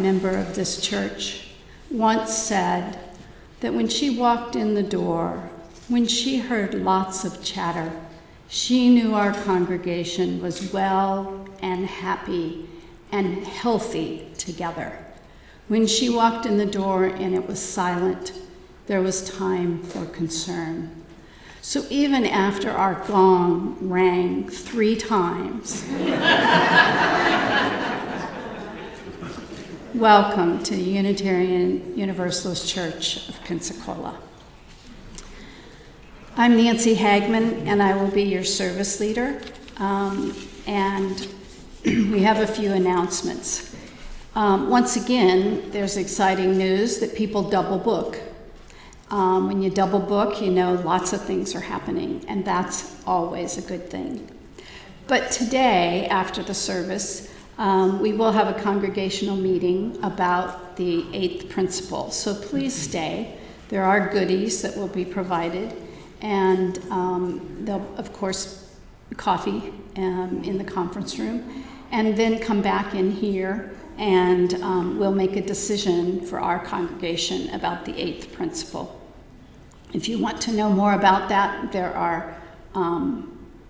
member of this church, once said that when she walked in the door, when she heard lots of chatter, she knew our congregation was well and happy and healthy together. When she walked in the door and it was silent, there was time for concern. So even after our gong rang 3 times, welcome to the Unitarian Universalist Church of Pensacola. I'm Nancy Hagman, and I will be your service leader. And we have a few announcements. Once again, there's exciting news that people double book. When you double book, you know lots of things are happening, and that's always a good thing. But today, after the service, we will have a congregational meeting about the 8th principle. So please stay. There are goodies that will be provided, and there'll, of course, coffee in the conference room, and then come back in here, and we'll make a decision for our congregation about the 8th principle. If you want to know more about that, there are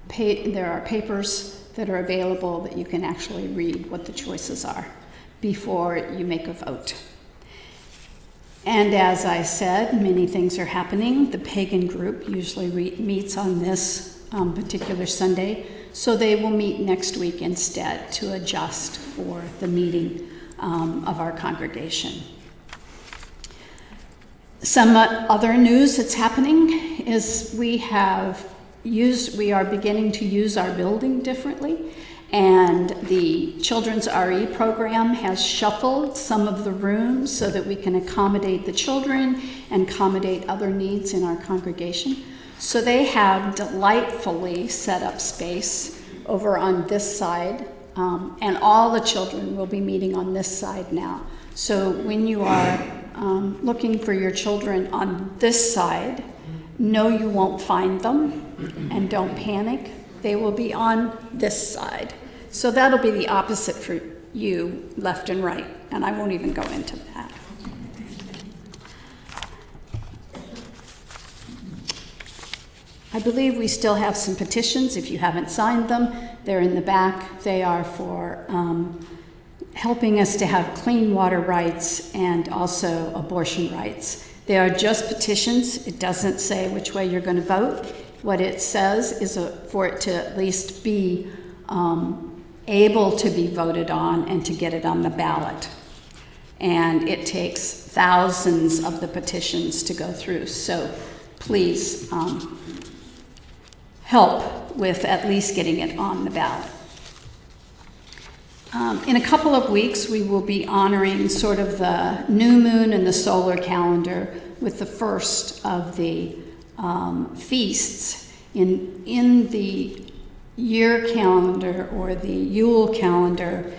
papers that are available that you can actually read what the choices are before you make a vote. And as I said, many things are happening. The pagan group usually meets on this particular Sunday, so they will meet next week instead to adjust for the meeting of our congregation. Some other news that's happening is we are beginning to use our building differently, and the children's RE program has shuffled some of the rooms so that we can accommodate the children and accommodate other needs in our congregation. So they have delightfully set up space over on this side, and all the children will be meeting on this side now. So when you are looking for your children on this side, no, you won't find them, and don't panic. They will be on this side. So that'll be the opposite for you, left and right, and I won't even go into that. I believe we still have some petitions. If you haven't signed them, they're in the back. They are for helping us to have clean water rights and also abortion rights. They are just petitions. It doesn't say which way you're going to vote. What it says is for it to at least be able to be voted on and to get it on the ballot. And it takes thousands of the petitions to go through. So please help with at least getting it on the ballot. In a couple of weeks, we will be honoring sort of the new moon and the solar calendar with the first of the feasts. In the year calendar or the Yule calendar,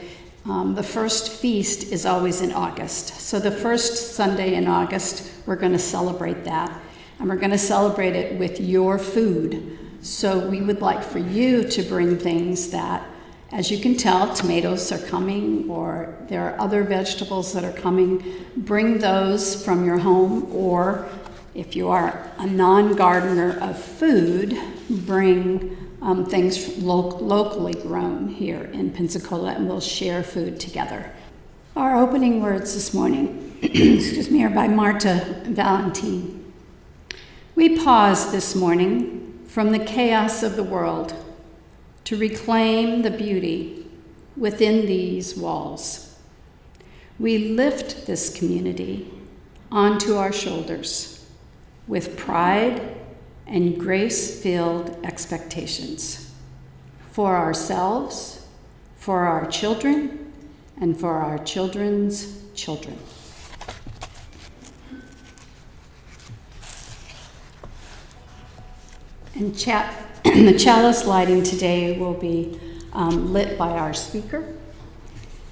the first feast is always in August. So the first Sunday in August, we're going to celebrate that. And we're going to celebrate it with your food. So we would like for you to bring things that, as you can tell, tomatoes are coming, or there are other vegetables that are coming. Bring those from your home, or if you are a non-gardener of food, bring things locally grown here in Pensacola, and we'll share food together. Our opening words this morning, excuse me, are by Marta Valentine. We pause this morning from the chaos of the world to reclaim the beauty within these walls. We lift this community onto our shoulders with pride and grace-filled expectations for ourselves, for our children, and for our children's children. And the chalice lighting today will be lit by our speaker,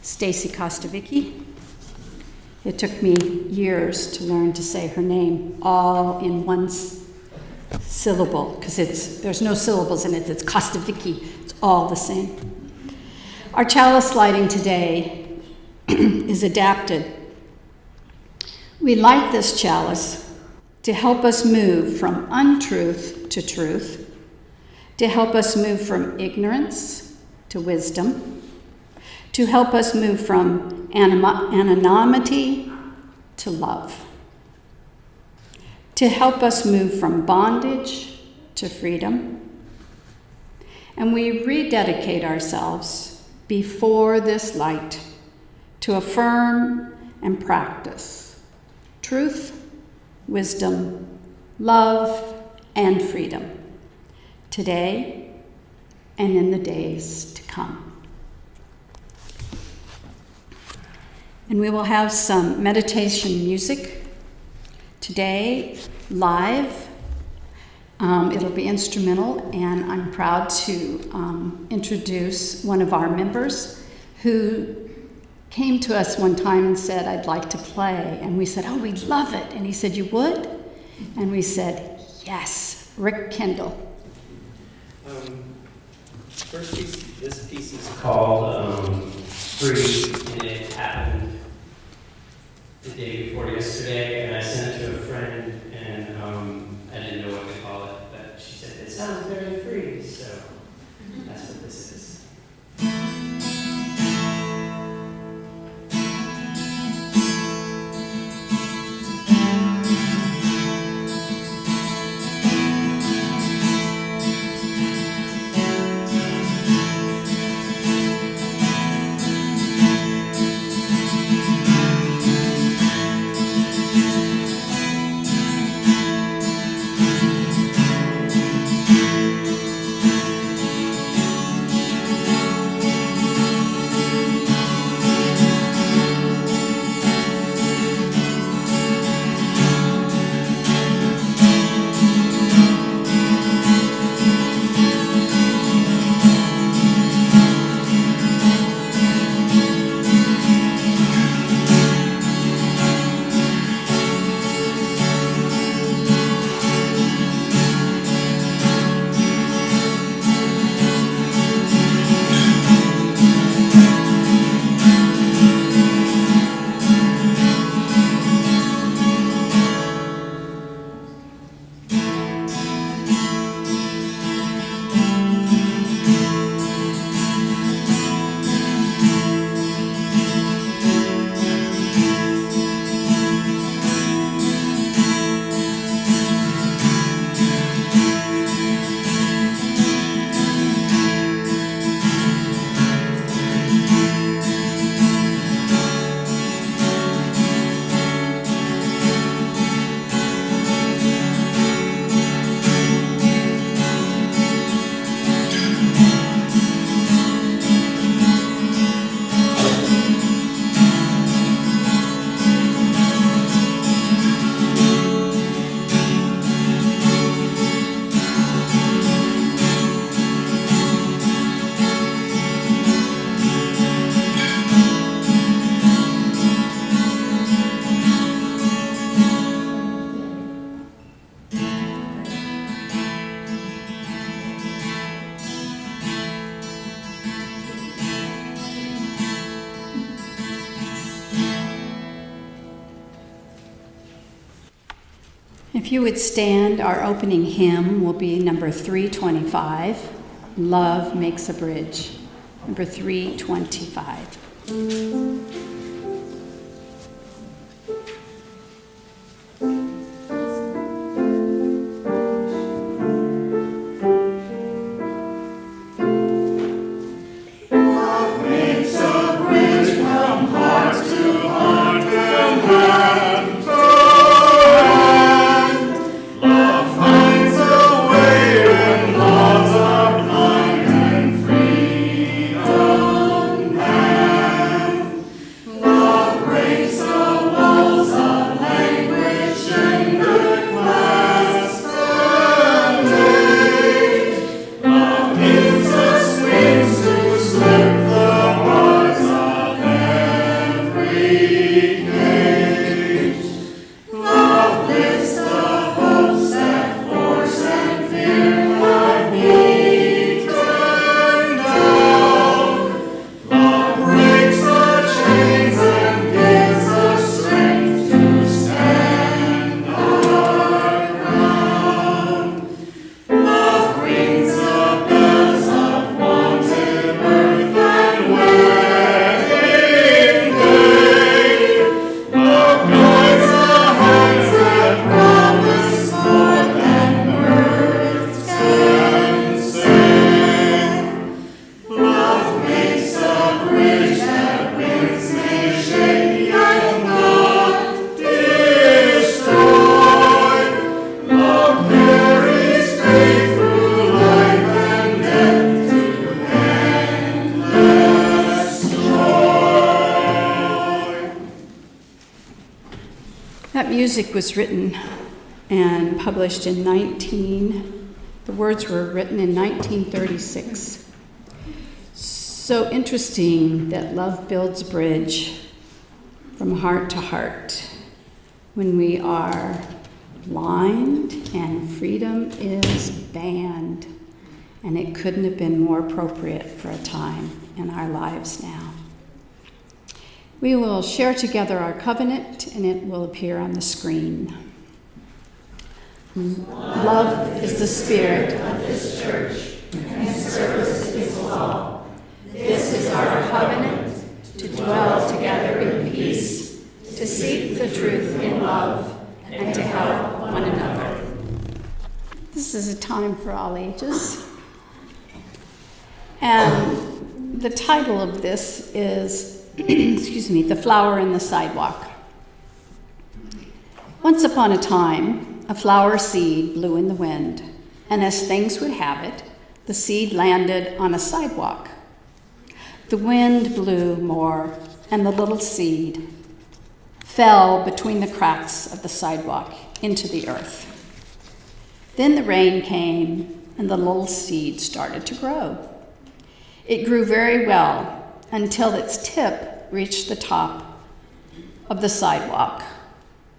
Stacey Kostevicki. It took me years to learn to say her name all in one syllable, because there's no syllables in it. It's Kostevicki. It's all the same. Our chalice lighting today is adapted. We light this chalice to help us move from untruth to truth, to help us move from ignorance to wisdom, to help us move from anonymity to love, to help us move from bondage to freedom. And we rededicate ourselves before this light to affirm and practice truth, wisdom, love, and freedom, today and in the days to come. And we will have some meditation music today, live. It'll be instrumental, and I'm proud to introduce one of our members who came to us one time and said, "I'd like to play." And we said, "Oh, we'd love it." And he said, "You would?" And we said, "Yes." Rick Kendall. First piece, this piece is called Free, and it happened the day before yesterday, and I sent it to a friend, and I didn't know what to call it, but she said, "It sounds very free," so that's what this is. If you would stand, our opening hymn will be number 325, Love Makes a Bridge, number 325. That music was written and published in the words were written in 1936. So interesting that love builds a bridge from heart to heart when we are blind and freedom is banned. And it couldn't have been more appropriate for a time in our lives now. We will share together our covenant, and it will appear on the screen. Love is the spirit of this church, and service is law. This is our covenant, to dwell together in peace, to seek the truth in love, and to help one another. This is a time for all ages. And the title of this is, The Flower in the Sidewalk. Once upon a time, a flower seed blew in the wind, and as things would have it, the seed landed on a sidewalk. The wind blew more, and the little seed fell between the cracks of the sidewalk into the earth. Then the rain came, and the little seed started to grow. It grew very well until its tip reached the top of the sidewalk.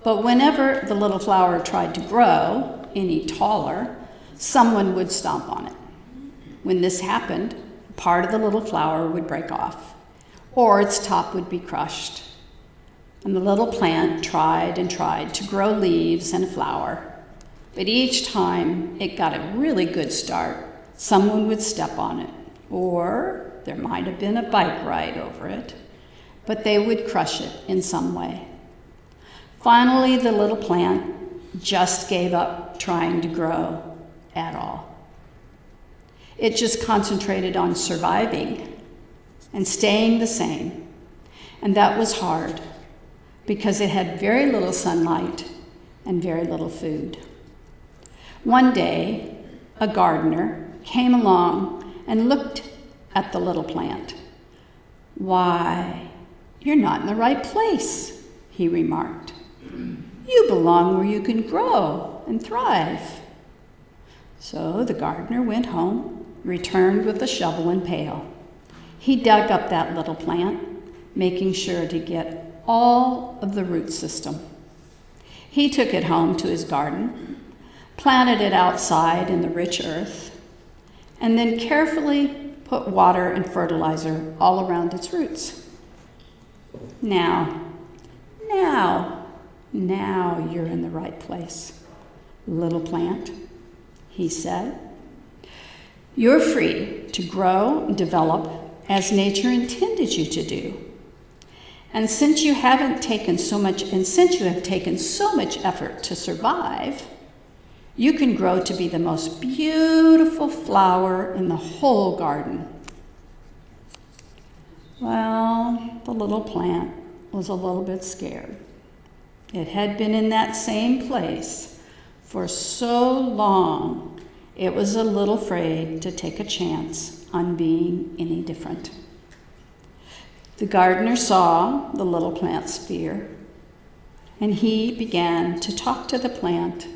But whenever the little flower tried to grow any taller, someone would stomp on it. When this happened, part of the little flower would break off, or its top would be crushed. And the little plant tried and tried to grow leaves and a flower. But each time it got a really good start, someone would step on it, or there might have been a bike ride over it, but they would crush it in some way. Finally, the little plant just gave up trying to grow at all. It just concentrated on surviving and staying the same, and that was hard because it had very little sunlight and very little food. One day, a gardener came along and looked at the little plant. "Why, you're not in the right place," he remarked. "You belong where you can grow and thrive." So the gardener went home, returned with a shovel and pail. He dug up that little plant, making sure to get all of the root system. He took it home to his garden, planted it outside in the rich earth, and then carefully put water and fertilizer all around its roots. Now you're in the right place, little plant, he said. You're free to grow and develop as nature intended you to do. And since you have taken so much effort to survive, you can grow to be the most beautiful flower in the whole garden. Well, the little plant was a little bit scared. It had been in that same place for so long, it was a little afraid to take a chance on being any different. The gardener saw the little plant's fear, and he began to talk to the plant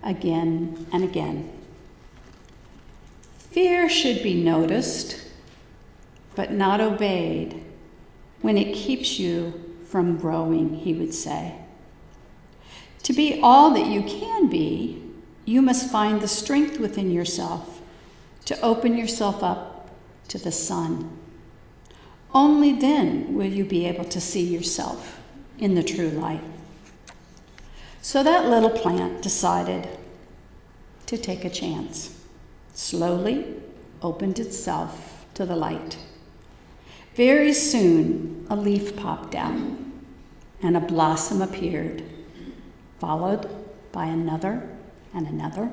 again and again. Fear should be noticed, but not obeyed when it keeps you from growing, he would say. To be all that you can be, you must find the strength within yourself to open yourself up to the sun. Only then will you be able to see yourself in the true light. So that little plant decided to take a chance, slowly opened itself to the light. Very soon, a leaf popped out and a blossom appeared, followed by another and another.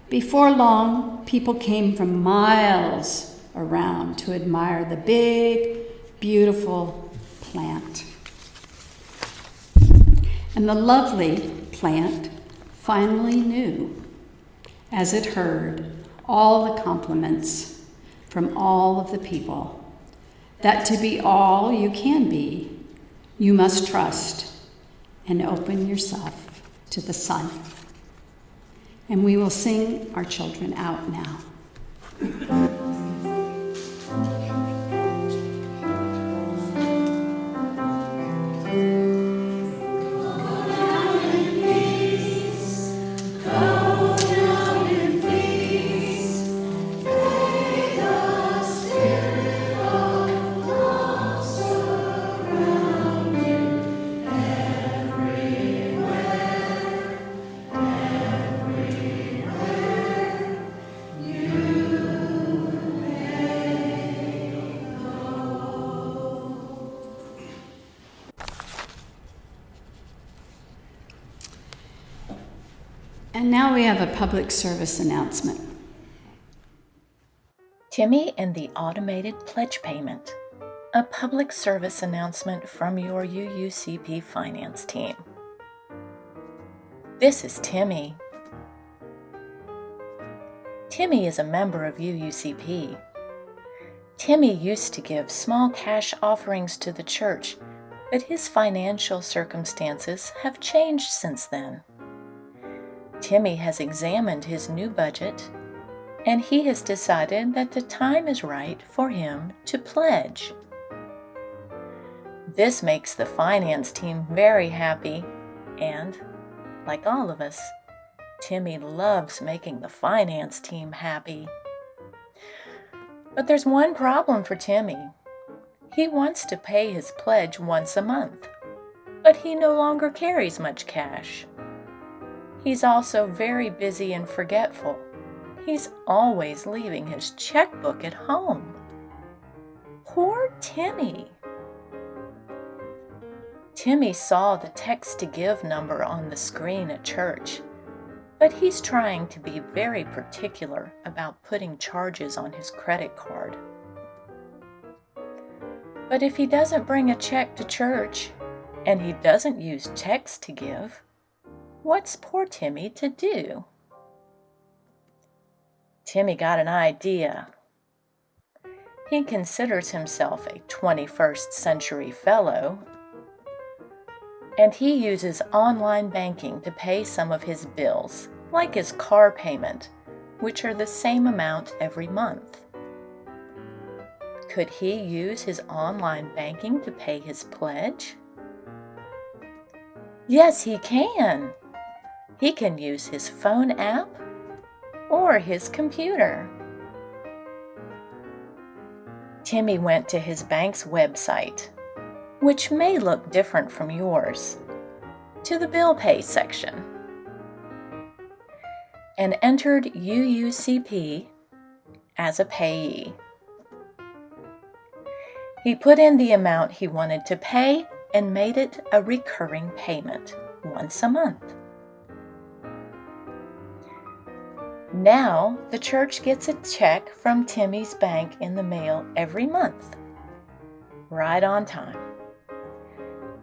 Before long, people came from miles around to admire the big, beautiful plant. And the lovely plant finally knew, as it heard all the compliments from all of the people, that to be all you can be, you must trust and open yourself to the sun. And we will sing our children out now. And now we have a public service announcement. Timmy and the Automated Pledge Payment, a public service announcement from your UUCP finance team. This is Timmy. Timmy is a member of UUCP. Timmy used to give small cash offerings to the church, but his financial circumstances have changed since then. Timmy has examined his new budget, and he has decided that the time is right for him to pledge. This makes the finance team very happy, and, like all of us, Timmy loves making the finance team happy. But there's one problem for Timmy. He wants to pay his pledge once a month, but he no longer carries much cash. He's also very busy and forgetful. He's always leaving his checkbook at home. Poor Timmy. Timmy saw the text to give number on the screen at church, but he's trying to be very particular about putting charges on his credit card. But if he doesn't bring a check to church, and he doesn't use text to give, what's poor Timmy to do? Timmy got an idea. He considers himself a 21st century fellow, and he uses online banking to pay some of his bills, like his car payment, which are the same amount every month. Could he use his online banking to pay his pledge? Yes, he can. He can use his phone app or his computer. Timmy went to his bank's website, which may look different from yours, to the Bill Pay section, and entered UUCP as a payee. He put in the amount he wanted to pay and made it a recurring payment once a month. Now, the church gets a check from Timmy's bank in the mail every month, right on time.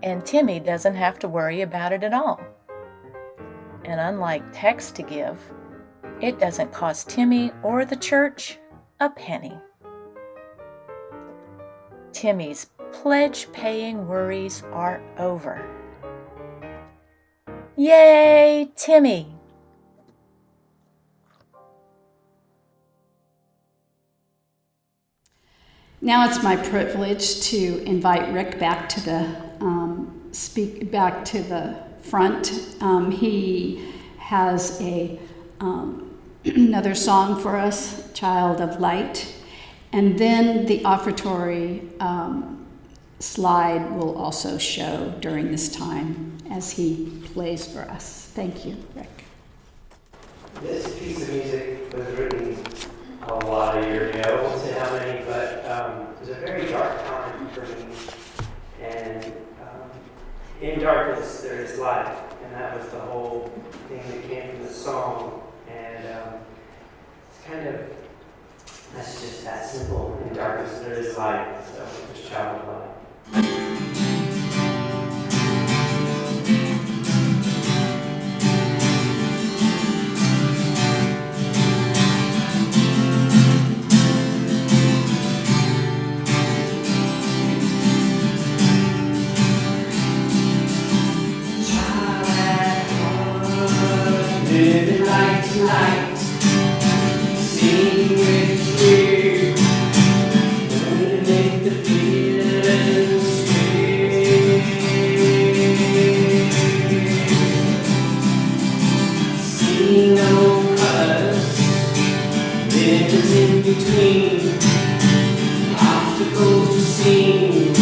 And Timmy doesn't have to worry about it at all. And unlike text to give, it doesn't cost Timmy or the church a penny. Timmy's pledge-paying worries are over. Yay, Timmy! Now it's my privilege to invite Rick back to the front. He has another song for us, "Child of Light," and then the offertory slide will also show during this time as he plays for us. Thank you, Rick. This piece of music was written a lot of years ago, I won't say how many, but it was a very dark time for me. And in darkness there is light, and that was the whole thing that came from the song. And it's kind of, that's just that simple. In darkness there is light, so just child of light. light, sing with you, only make the feelings straight. See no colors, rivers in between, obstacles to sing.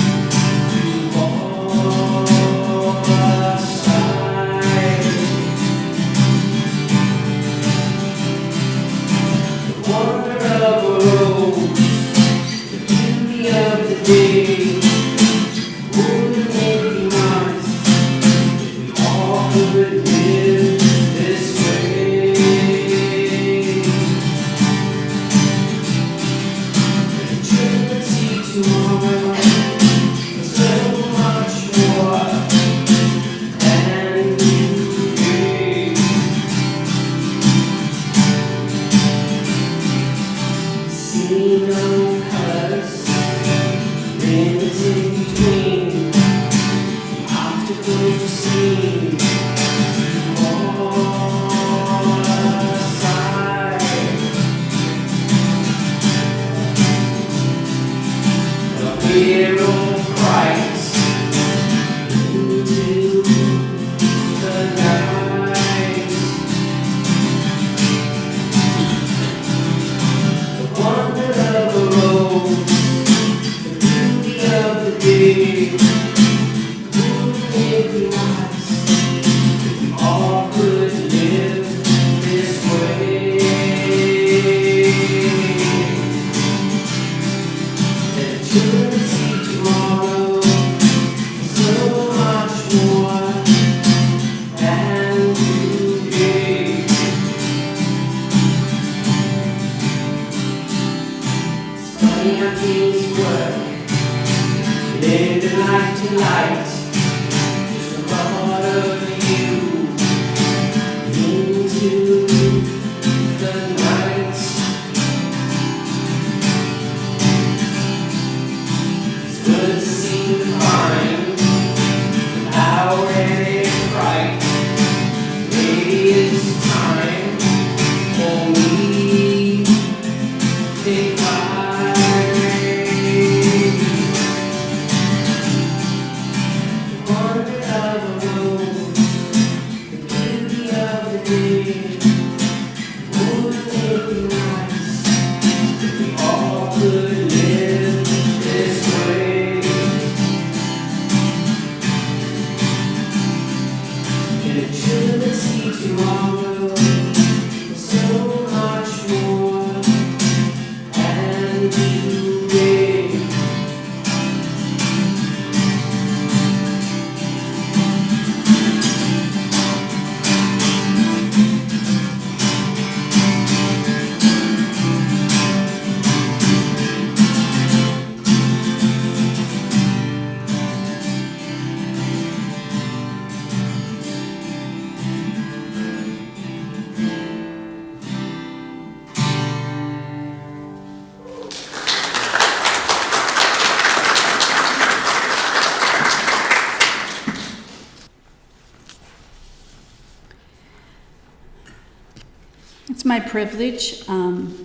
It's my privilege.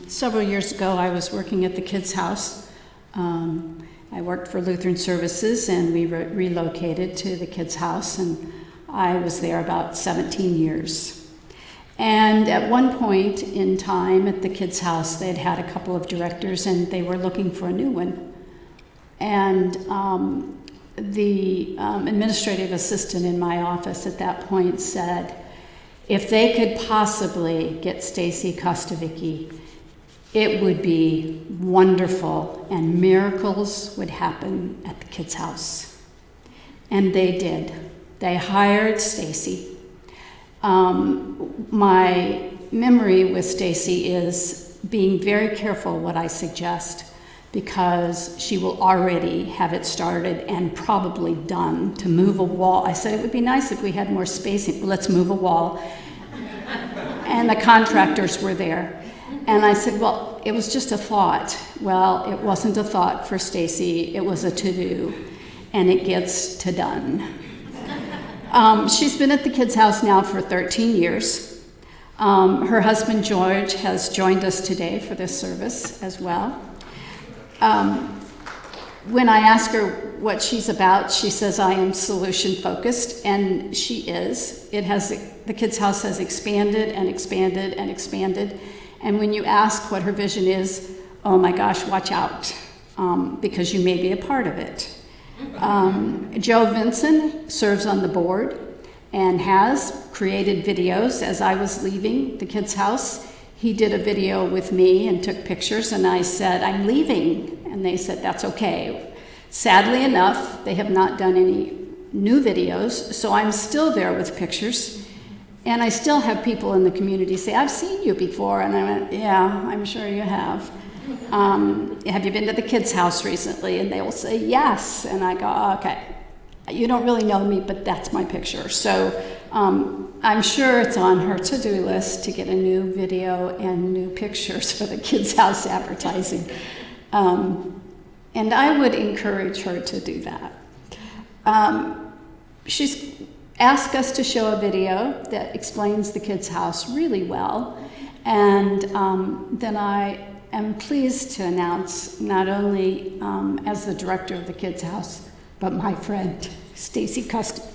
Several years ago, I was working at the Kids House. I worked for Lutheran Services, and we relocated to the Kids House, and I was there about 17 years. And at one point in time at the Kids House, they'd had a couple of directors, and they were looking for a new one. And the administrative assistant in my office at that point said, if they could possibly get Stacey Kostevicki, it would be wonderful and miracles would happen at the Kids House. And they did. They hired Stacey. My memory with Stacey is being very careful what I suggest, because she will already have it started and probably done to move a wall. I said it would be nice if we had more spacing. Let's move a wall. And the contractors were there. And I said, well, it was just a thought. Well, it wasn't a thought for Stacey. It was a to-do. And it gets to done. She's been at the Kids House now for 13 years. Her husband George has joined us today for this service as well. When I ask her what she's about, she says, I am solution focused, and she is. The Kids House has expanded and expanded and expanded. And when you ask what her vision is, oh my gosh, watch out, because you may be a part of it. Joe Vinson serves on the board and has created videos. As I was leaving the Kids House, he did a video with me and took pictures, and I said, I'm leaving. And they said, that's okay. Sadly enough, they have not done any new videos, so I'm still there with pictures. And I still have people in the community say, I've seen you before. And I went, yeah, I'm sure you have. Have you been to the Kids House recently? And they will say, yes. And I go, okay, you don't really know me, but that's my picture. So I'm sure it's on her to-do list to get a new video and new pictures for the Kids House advertising. And I would encourage her to do that. She's asked us to show a video that explains the Kids House really well. And then I am pleased to announce, not only as the director of the Kids House, but my friend, Stacey Kostevicki.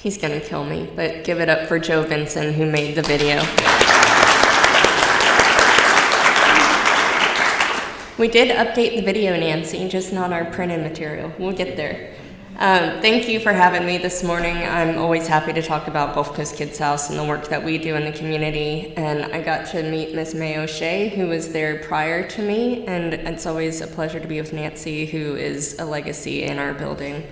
He's gonna kill me, but give it up for Joe Vinson, who made the video. We did update the video, Nancy, just not our printed material. We'll get there. Thank you for having me this morning. I'm always happy to talk about Gulf Coast Kids House and the work that we do in the community. And I got to meet Ms. May O'Shea, who was there prior to me, and it's always a pleasure to be with Nancy, who is a legacy in our building.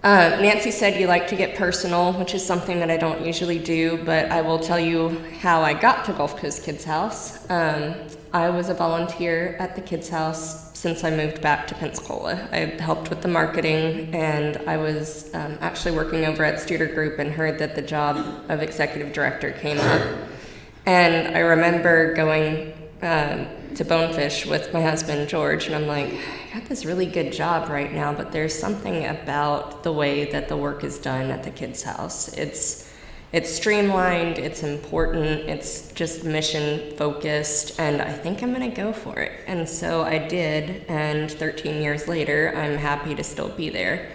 Nancy said you like to get personal, which is something that I don't usually do, but I will tell you how I got to Gulf Coast Kids House. I was a volunteer at the Kids House since I moved back to Pensacola. I helped with the marketing, and I was actually working over at Studer Group and heard that the job of executive director came up. And I remember going to Bonefish with my husband, George, and I'm like, I got this really good job right now, but there's something about the way that the work is done at the Kids House. It's streamlined, it's important, it's just mission focused, and I think I'm gonna go for it. And so I did, and 13 years later, I'm happy to still be there.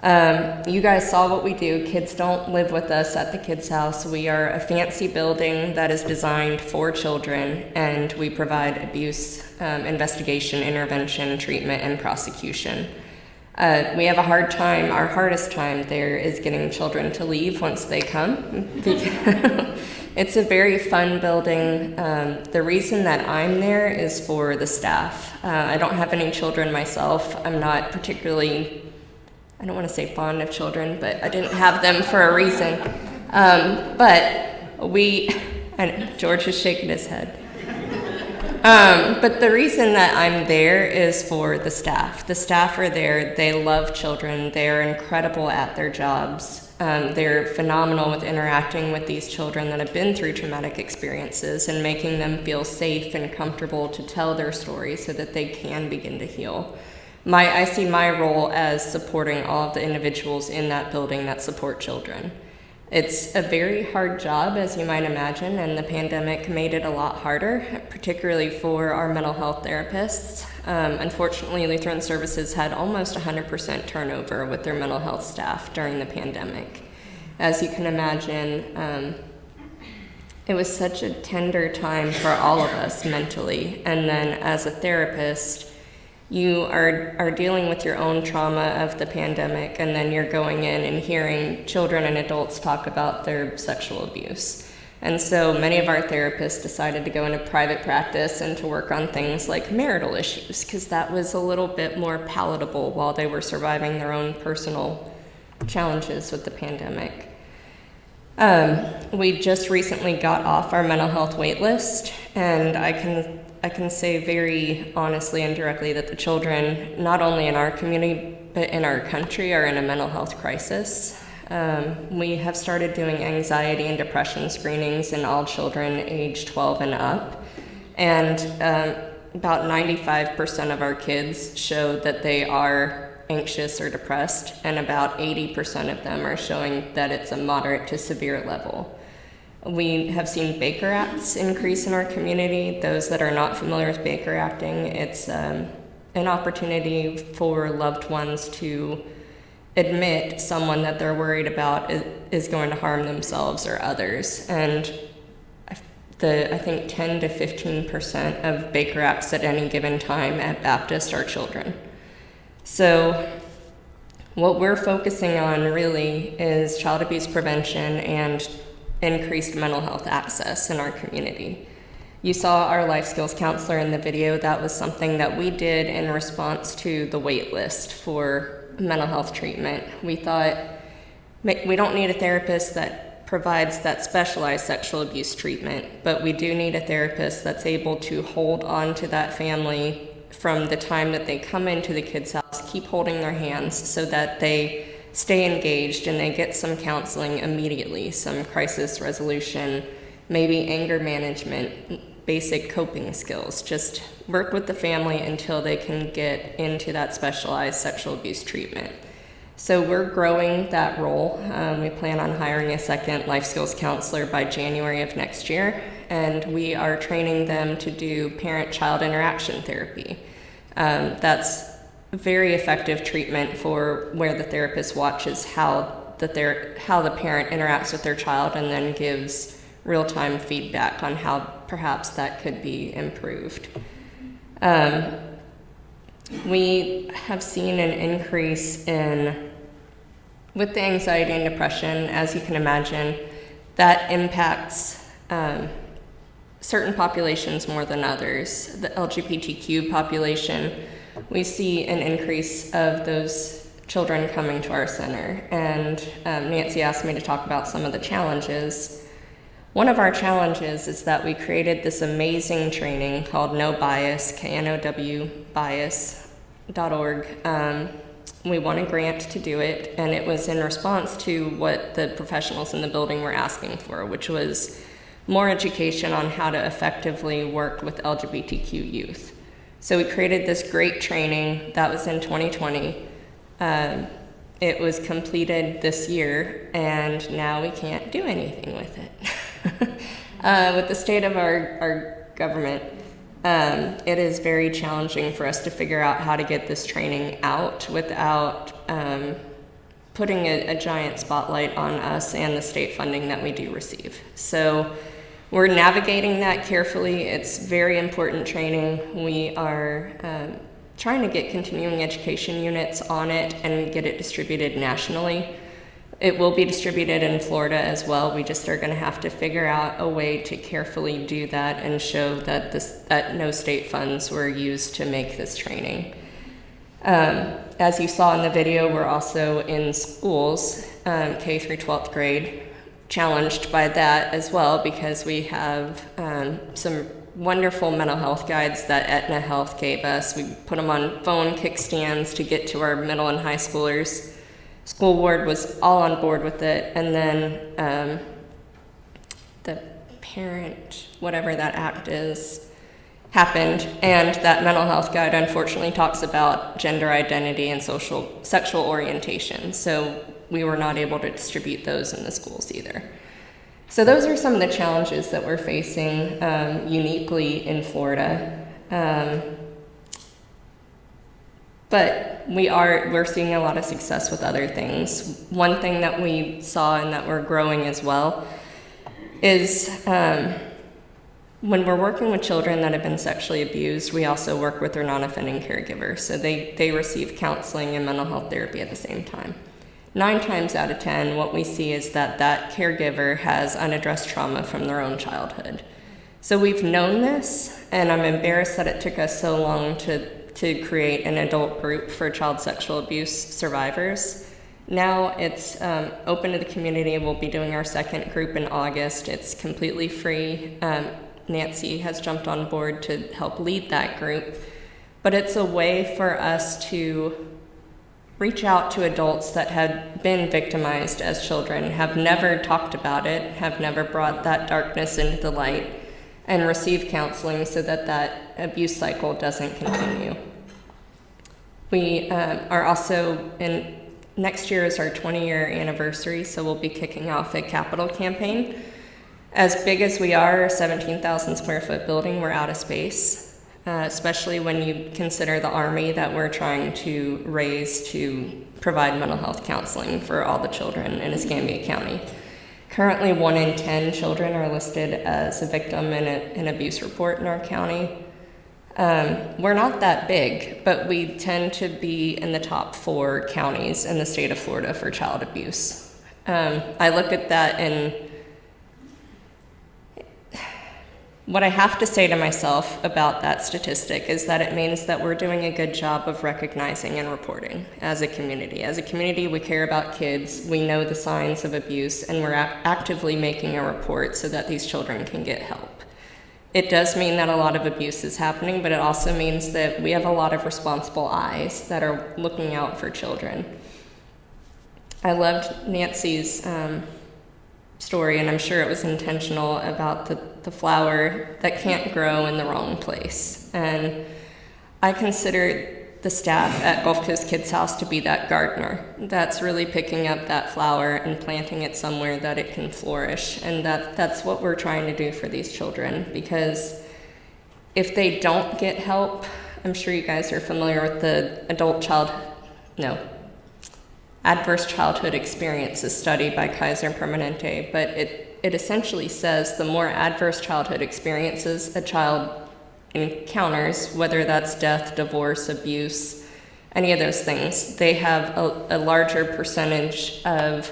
You guys saw what we do. Kids don't live with us at the Kids House. We are a fancy building that is designed for children, and we provide abuse investigation, intervention, treatment, and prosecution. We have a hard time. Our hardest time there is getting children to leave once they come. It's a very fun building. The reason that I'm there is for the staff. I don't have any children myself. I'm not particularly, I don't want to say fond of children, but I didn't have them for a reason. And George is shaking his head. But the reason that I'm there is for the staff. The staff are there, they love children, they're incredible at their jobs. They're phenomenal with interacting with these children that have been through traumatic experiences and making them feel safe and comfortable to tell their stories so that they can begin to heal. I see my role as supporting all of the individuals in that building that support children. It's a very hard job, as you might imagine, and the pandemic made it a lot harder, particularly for our mental health therapists. Unfortunately, Lutheran Services had almost 100% turnover with their mental health staff during the pandemic. As you can imagine, it was such a tender time for all of us mentally, and then as a therapist, you are dealing with your own trauma of the pandemic, and then you're going in and hearing children and adults talk about their sexual abuse. And so many of our therapists decided to go into private practice and to work on things like marital issues, because that was a little bit more palatable while they were surviving their own personal challenges with the pandemic. We just recently got off our mental health wait list, and I can say very honestly and directly that the children, not only in our community, but in our country, are in a mental health crisis. We have started doing anxiety and depression screenings in all children age 12 and up, and about 95% of our kids show that they are anxious or depressed, and about 80% of them are showing that it's a moderate to severe level. We have seen Baker Acts increase in our community. Those that are not familiar with Baker acting, it's an opportunity for loved ones to admit someone that they're worried about is going to harm themselves or others. And I think 10 to 15% of Baker Acts at any given time at Baptist are children. So what we're focusing on really is child abuse prevention and increased mental health access in our community. You saw our life skills counselor in the video. That was something that we did in response to the wait list for mental health treatment. We thought, we don't need a therapist that provides that specialized sexual abuse treatment, but we do need a therapist that's able to hold on to that family from the time that they come into the kids' house, keep holding their hands so that they stay engaged and they get some counseling immediately, some crisis resolution, maybe anger management, basic coping skills. Just work with the family until they can get into that specialized sexual abuse treatment. So we're growing that role. We plan on hiring a second life skills counselor by January of next year, and we are training them to do parent-child interaction therapy. That's very effective treatment for where the therapist watches how the parent interacts with their child and then gives real-time feedback on how perhaps that could be improved. We have seen an increase with the anxiety and depression, as you can imagine, that impacts certain populations more than others. The LGBTQ population, we see an increase of those children coming to our center. And Nancy asked me to talk about some of the challenges. One of our challenges is that we created this amazing training called No Bias, KNOW bias.org. We won a grant to do it, and it was in response to what the professionals in the building were asking for, which was more education on how to effectively work with LGBTQ youth. So we created this great training that was in 2020. It was completed this year, and now we can't do anything with it. With the state of our government, it is very challenging for us to figure out how to get this training out without putting a giant spotlight on us and the state funding that we do receive. So we're navigating that carefully. It's very important training. We are trying to get continuing education units on it and get it distributed nationally. It will be distributed in Florida as well. We just are going to have to figure out a way to carefully do that and show that that no state funds were used to make this training. As you saw in the video, we're also in schools, K through 12th grade, challenged by that as well, because we have some wonderful mental health guides that Aetna Health gave us. We put them on phone kickstands to get to our middle and high schoolers. School board was all on board with it, and then the parent, whatever that act is, happened, and that mental health guide unfortunately talks about gender identity and sexual orientation, so we were not able to distribute those in the schools either. So those are some of the challenges that we're facing uniquely in Florida. But we're seeing a lot of success with other things. One thing that we saw and that we're growing as well is when we're working with children that have been sexually abused, we also work with their non-offending caregiver. So they receive counseling and mental health therapy at the same time. 9 times out of 10, what we see is that caregiver has unaddressed trauma from their own childhood. So we've known this, and I'm embarrassed that it took us so long to create an adult group for child sexual abuse survivors. Now it's open to the community. We'll be doing our second group in August. It's completely free. Nancy has jumped on board to help lead that group. But it's a way for us to reach out to adults that had been victimized as children, have never talked about it, have never brought that darkness into the light, and receive counseling so that that abuse cycle doesn't continue. We are also next year is our 20-year anniversary, so we'll be kicking off a capital campaign. As big as we are, a 17,000 square foot building, we're out of space. Especially when you consider the army that we're trying to raise to provide mental health counseling for all the children in Escambia County. Currently, 1 in 10 children are listed as a victim in an abuse report in our county. We're not that big, but we tend to be in the top 4 counties in the state of Florida for child abuse. I look at that and what I have to say to myself about that statistic is that it means that we're doing a good job of recognizing and reporting as a community. As a community, we care about kids, we know the signs of abuse, and we're actively making a report so that these children can get help. It does mean that a lot of abuse is happening, but it also means that we have a lot of responsible eyes that are looking out for children. I loved Nancy's story, and I'm sure it was intentional, about the flower that can't grow in the wrong place. And I consider the staff at Gulf Coast Kids House to be that gardener that's really picking up that flower and planting it somewhere that it can flourish. And that's what we're trying to do for these children, because if they don't get help, I'm sure you guys are familiar with the Adverse Childhood Experiences study by Kaiser Permanente, but it essentially says the more adverse childhood experiences a child encounters, whether that's death, divorce, abuse, any of those things, they have a larger percentage of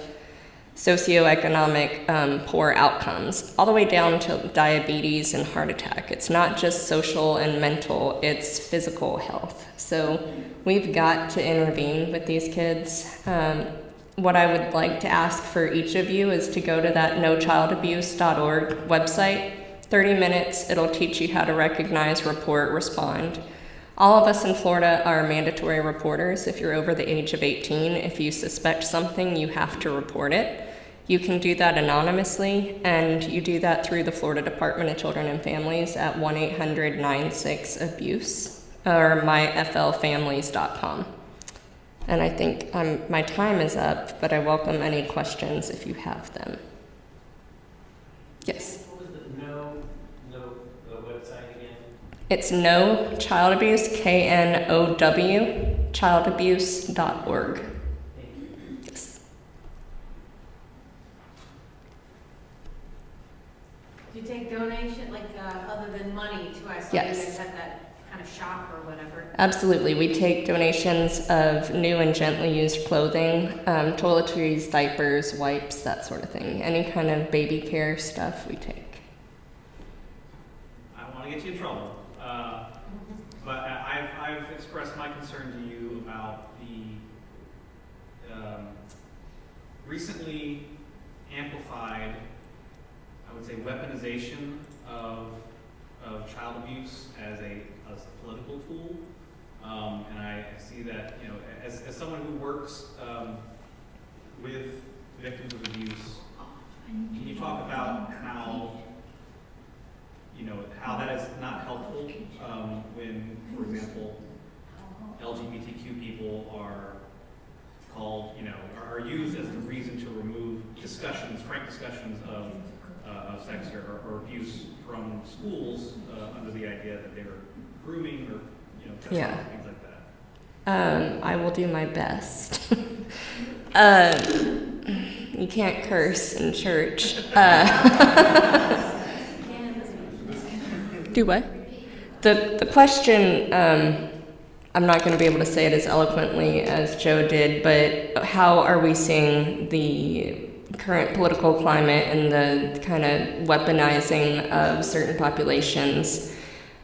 socioeconomic poor outcomes, all the way down to diabetes and heart attack. It's not just social and mental, it's physical health. So we've got to intervene with these kids. What I would like to ask for each of you is to go to that nochildabuse.org website. 30 minutes, it'll teach you how to recognize, report, respond. All of us in Florida are mandatory reporters. If you're over the age of 18, if you suspect something, you have to report it. You can do that anonymously, and you do that through the Florida Department of Children and Families at 1-800-96-ABUSE or myflfamilies.com. And I think my time is up, but I welcome any questions if you have them. Yes? What was the the website again? It's No Child Abuse, KNOW, childabuse.org. Yes. Do you take donation, other than money too? I saw Yes. you guys had that kind of shop or whatever. Absolutely. We take donations of new and gently used clothing, toiletries, diapers, wipes, that sort of thing. Any kind of baby care stuff we take. I don't want to get you in trouble, but I've expressed my concern to you about the recently amplified, I would say, weaponization of child abuse as a political tool. And I see that, as someone who works with victims of abuse, can you talk about how that is not helpful when, for example, LGBTQ people are called, are used as the reason to remove frank discussions of sex or abuse from schools under the idea that they were grooming or Yeah. things like that. I will do my best. You can't curse in church. Do what? The question, I'm not going to be able to say it as eloquently as Joe did, but how are we seeing the current political climate and the kind of weaponizing of certain populations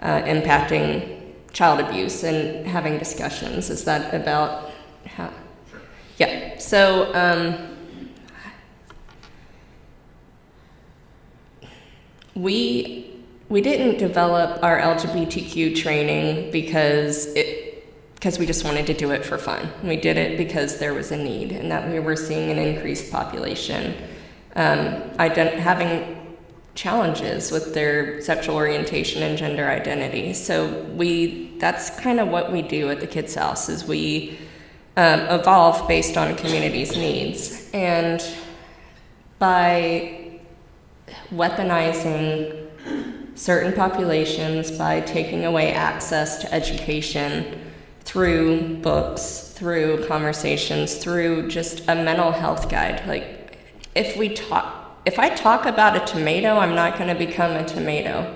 impacting child abuse and having discussions? Is that about how? Sure. Yeah, so we didn't develop our LGBTQ training because we just wanted to do it for fun. We did it because there was a need and that we were seeing an increased population having challenges with their sexual orientation and gender identity. So that's kind of what we do at the Kids House, is we evolve based on community's needs. And by weaponizing certain populations, by taking away access to education through books, through conversations, through just a mental health guide. Like, if I talk about a tomato, I'm not going to become a tomato.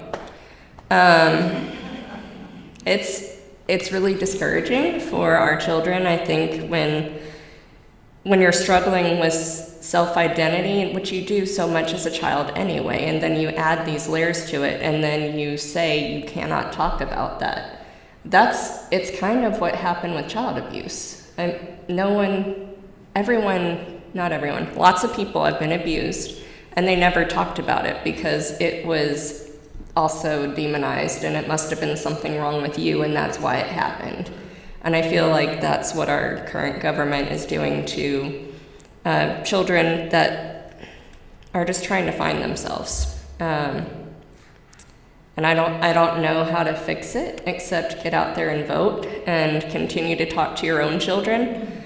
It's really discouraging for our children. I think when you're struggling with self-identity, which you do so much as a child anyway, and then you add these layers to it, and then you say you cannot talk about that. It's kind of what happened with child abuse. Not everyone, lots of people have been abused, and they never talked about it because it was also demonized, and it must have been something wrong with you, and that's why it happened. And I feel like that's what our current government is doing to children that are just trying to find themselves. And I don't know how to fix it except get out there and vote and continue to talk to your own children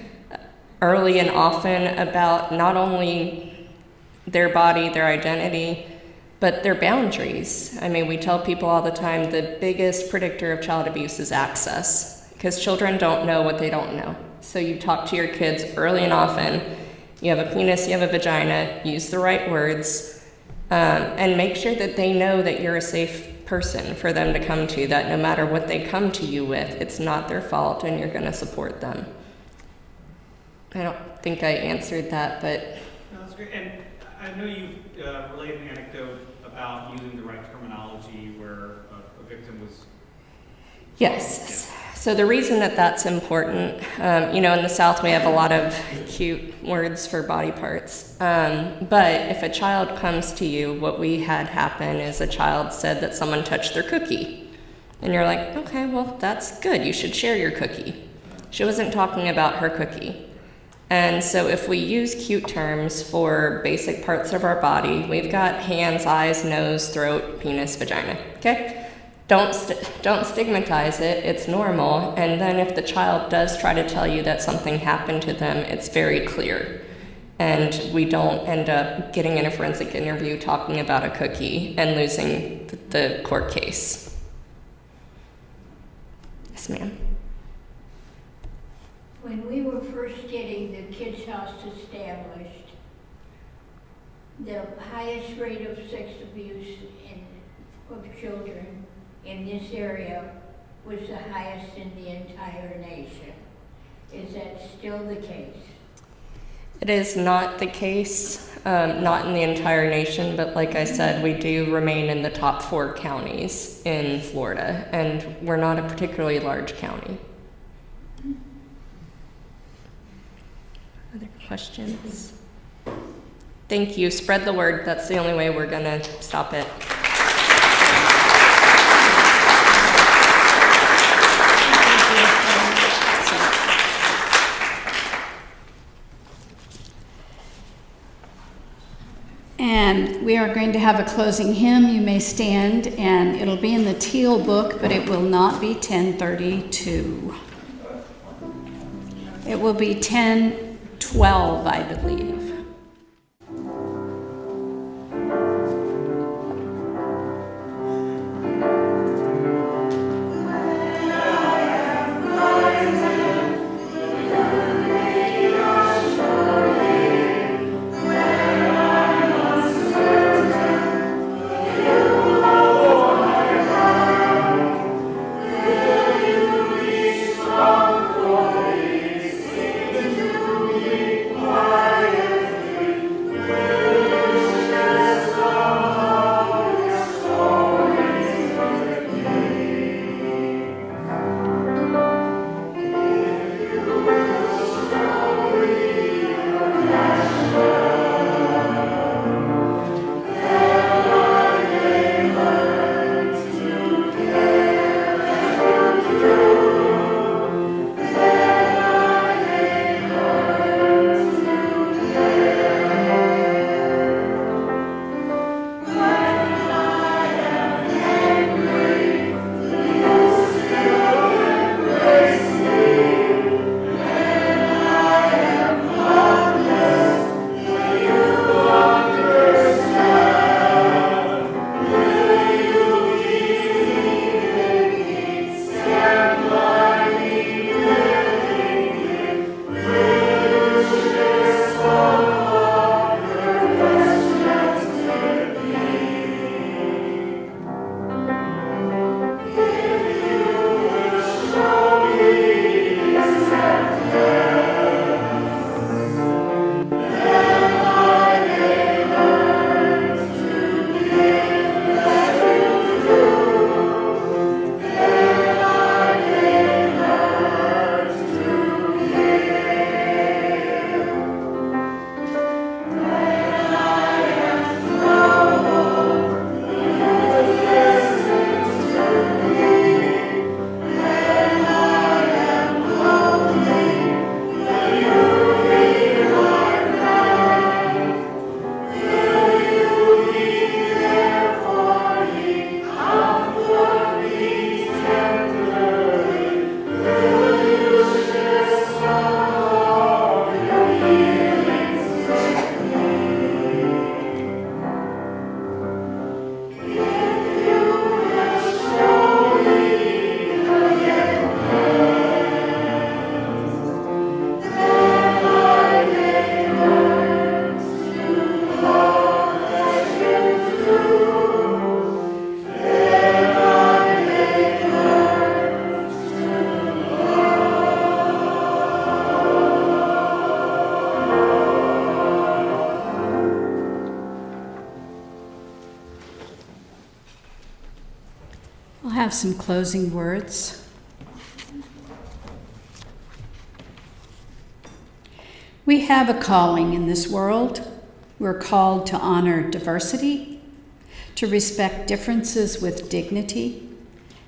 early and often about not only their body, their identity, but their boundaries. I mean, we tell people all the time the biggest predictor of child abuse is access, because children don't know what they don't know. So you talk to your kids early and often. You have a penis, you have a vagina, use the right words, and make sure that they know that you're a safe person for them to come to, that no matter what they come to you with, it's not their fault and you're going to support them. I don't think I answered that, but... No, that's great. And I know you've relayed an anecdote about using the right terminology where a victim was... Yes. So the reason that that's important, in the South we have a lot of cute words for body parts, but if a child comes to you, what we had happen is a child said that someone touched their cookie. And you're like, okay, well, that's good. You should share your cookie. She wasn't talking about her cookie. And so if we use cute terms for basic parts of our body, we've got hands, eyes, nose, throat, penis, vagina, okay? Don't stigmatize it, it's normal, and then if the child does try to tell you that something happened to them, it's very clear. And we don't end up getting in a forensic interview talking about a cookie and losing the court case. Yes, ma'am. When we were first getting the Kids House established, the highest rate of sex abuse of children in this area was the highest in the entire nation. Is that still the case? It is not the case, not in the entire nation, but like I said, we do remain in the top 4 counties in Florida, and we're not a particularly large county. Other questions? Thank you. Spread the word. That's the only way we're going to stop it. And we are going to have a closing hymn. You may stand, and it'll be in the teal book, but it will not be 1032. It will be 1012, I believe. Fire I'll have some closing words. We have a calling in this world. We're called to honor diversity, to respect differences with dignity,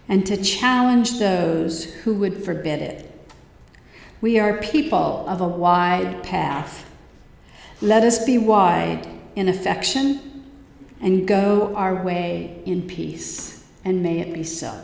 and to challenge those who would forbid it. We are people of a wide path. Let us be wide in affection and go our way in peace, and may it be so.